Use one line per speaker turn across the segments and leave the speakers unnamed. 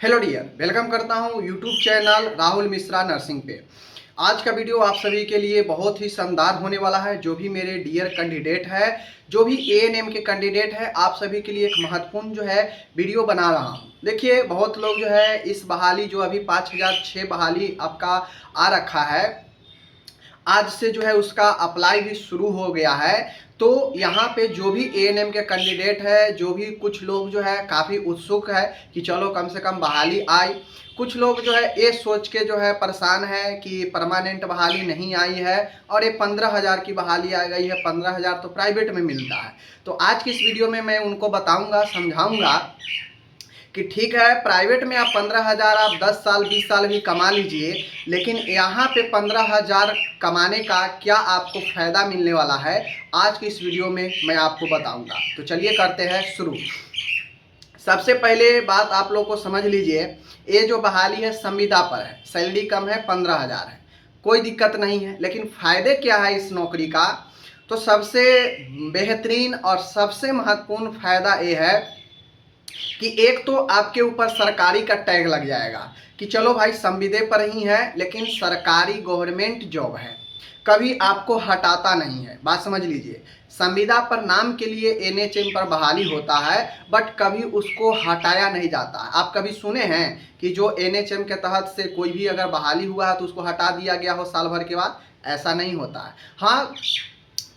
Hello dear, welcome करता हूं YouTube channel Rahul Mishra nursing पे। आज का वीडियो आप सभी के लिए बहुत ही शानदार होने वाला है। जो भी मेरे डियर कैंडिडेट है, जो भी एएनएम के कैंडिडेट है, आप सभी के लिए एक महत्वपूर्ण जो है वीडियो बना रहा हूं। देखिए, बहुत लोग जो है इस बहाली जो अभी 5006 बहाली आपका आ रखा है, आज से जो है उसका अप्लाई भी शुरू हो गया है। तो यहाँ पे जो भी एएनएम के कैंडिडेट है, जो भी कुछ लोग जो है काफ़ी उत्सुक है कि चलो कम से कम बहाली आई। कुछ लोग जो है ये सोच के जो है परेशान है कि परमानेंट बहाली नहीं आई है और ये 15,000 की बहाली आ गई है। 15,000 तो प्राइवेट में मिलता है। तो आज की इस वीडियो में मैं उनको बताऊंगा, समझाऊंगा कि ठीक है, प्राइवेट में आप 15,000 आप 10 साल 20 साल भी कमा लीजिए, लेकिन यहाँ पे 15,000 कमाने का क्या आपको फ़ायदा मिलने वाला है, आज की इस वीडियो में मैं आपको बताऊंगा। तो चलिए करते हैं शुरू। सबसे पहले बात आप लोग को समझ लीजिए, ये जो बहाली है संविदा पर है, सैलरी कम है, 15,000 है, कोई दिक्कत नहीं है। लेकिन फ़ायदे क्या है इस नौकरी का? तो सबसे बेहतरीन और सबसे महत्वपूर्ण फ़ायदा ये है कि एक तो आपके ऊपर सरकारी का टैग लग जाएगा कि चलो भाई संविदे पर ही है, लेकिन सरकारी गवर्नमेंट जॉब है, कभी आपको हटाता नहीं है। बात समझ लीजिए, संविदा पर नाम के लिए एनएचएम पर बहाली होता है, बट कभी उसको हटाया नहीं जाता है। आप कभी सुने हैं कि जो एनएचएम के तहत से कोई भी अगर बहाली हुआ है तो उसको हटा दिया गया हो साल भर के बाद? ऐसा नहीं होता है। हाँ,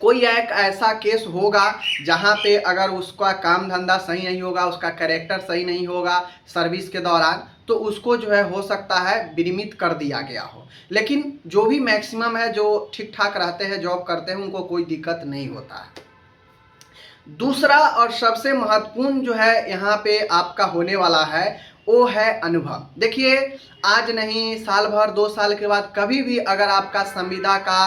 कोई एक ऐसा केस होगा जहाँ पे अगर उसका काम धंधा सही नहीं होगा, उसका कैरेक्टर सही नहीं होगा सर्विस के दौरान, तो उसको जो है हो सकता है विनियमित कर दिया गया हो। लेकिन जो भी मैक्सिमम है, जो ठीक ठाक रहते हैं, जॉब करते हैं, उनको कोई दिक्कत नहीं होता है। दूसरा और सबसे महत्वपूर्ण जो है यहाँ पे आपका होने वाला है, वो है अनुभव। देखिए, आज नहीं, साल भर 2 साल के बाद कभी भी अगर आपका संविदा का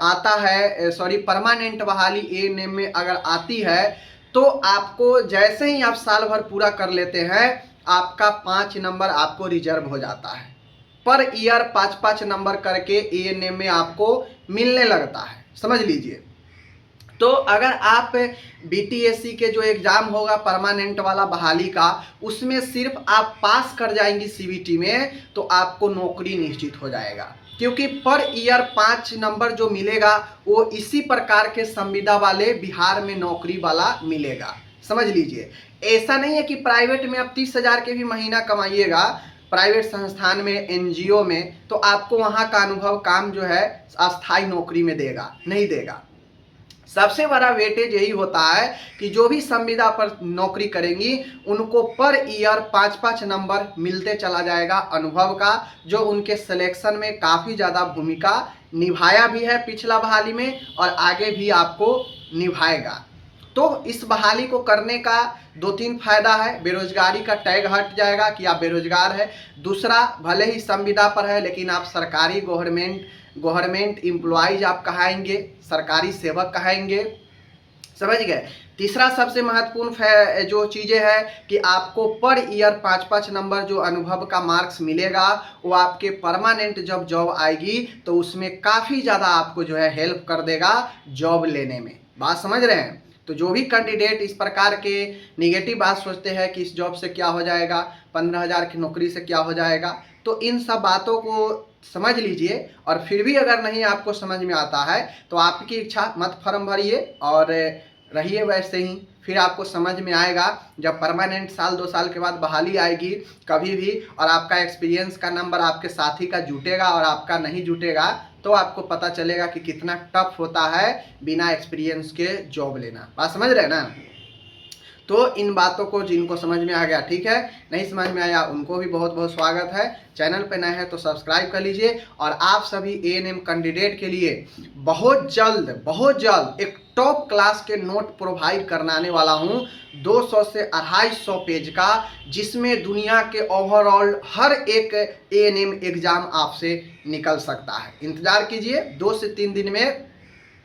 आता है, सॉरी परमानेंट बहाली एएनएम में अगर आती है, तो आपको जैसे ही आप साल भर पूरा कर लेते हैं, आपका 5 नंबर आपको रिजर्व हो जाता है। पर ईयर 5-5 नंबर करके एएनएम में आपको मिलने लगता है, समझ लीजिए। तो अगर आप बीटीएससी के जो एग्ज़ाम होगा परमानेंट वाला बहाली का, उसमें सिर्फ आप पास कर जाएंगी सीबीटी में, तो आपको नौकरी निश्चित हो जाएगा। क्योंकि पर ईयर 5 नंबर जो मिलेगा वो इसी प्रकार के संविदा वाले बिहार में नौकरी वाला मिलेगा, समझ लीजिए। ऐसा नहीं है कि प्राइवेट में आप 30,000 के भी महीना कमाइएगा, प्राइवेट संस्थान में, एनजीओ में, तो आपको वहाँ का अनुभव काम जो है अस्थायी नौकरी में देगा नहीं देगा। सबसे बड़ा वेटेज यही होता है कि जो भी संविदा पर नौकरी करेंगी उनको पर ईयर 5-5 नंबर मिलते चला जाएगा अनुभव का, जो उनके सिलेक्शन में काफ़ी ज़्यादा भूमिका निभाया भी है पिछला बहाली में और आगे भी आपको निभाएगा। तो इस बहाली को करने का 2-3 फायदा है। बेरोजगारी का टैग हट जाएगा कि आप बेरोजगार है। दूसरा, भले ही संविदा पर है लेकिन आप सरकारी गवर्नमेंट एम्प्लॉइज आप कहाएंगे, सरकारी सेवक कहाएंगे, समझ गए। तीसरा सबसे महत्वपूर्ण जो चीज़ें है कि आपको पर ईयर 5-5 नंबर जो अनुभव का मार्क्स मिलेगा, वो आपके परमानेंट जब जॉब आएगी तो उसमें काफ़ी ज़्यादा आपको जो है हेल्प कर देगा जॉब लेने में। बात समझ रहे हैं? तो जो भी कैंडिडेट इस प्रकार के निगेटिव बात सोचते हैं कि इस जॉब से क्या हो जाएगा, 15,000 की नौकरी से क्या हो जाएगा, तो इन सब बातों को समझ लीजिए। और फिर भी अगर नहीं आपको समझ में आता है तो आपकी इच्छा, मत फॉर्म भरिए और रहिए वैसे ही, फिर आपको समझ में आएगा। जब परमानेंट साल 2 साल के बाद बहाली आएगी कभी भी, और आपका एक्सपीरियंस का नंबर आपके साथी का जुटेगा और आपका नहीं जुटेगा, तो आपको पता चलेगा कि कितना टफ होता है बिना एक्सपीरियंस के जॉब लेना। बात समझ रहे हैं ना? तो इन बातों को जिनको समझ में आ गया ठीक है, नहीं समझ में आया उनको भी बहुत बहुत स्वागत है। चैनल पे नए हैं तो सब्सक्राइब कर लीजिए। और आप सभी एएनएम कैंडिडेट के लिए बहुत जल्द एक टॉप क्लास के नोट प्रोवाइड करवाने वाला हूं, 200 से 250 पेज का, जिसमें दुनिया के ओवरऑल हर एक एएनएम एग्जाम आपसे निकल सकता है। इंतजार कीजिए, 2 से 3 दिन में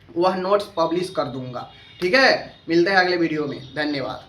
वह नोट्स पब्लिश कर दूंगा। ठीक है, मिलते हैं अगले वीडियो में। धन्यवाद।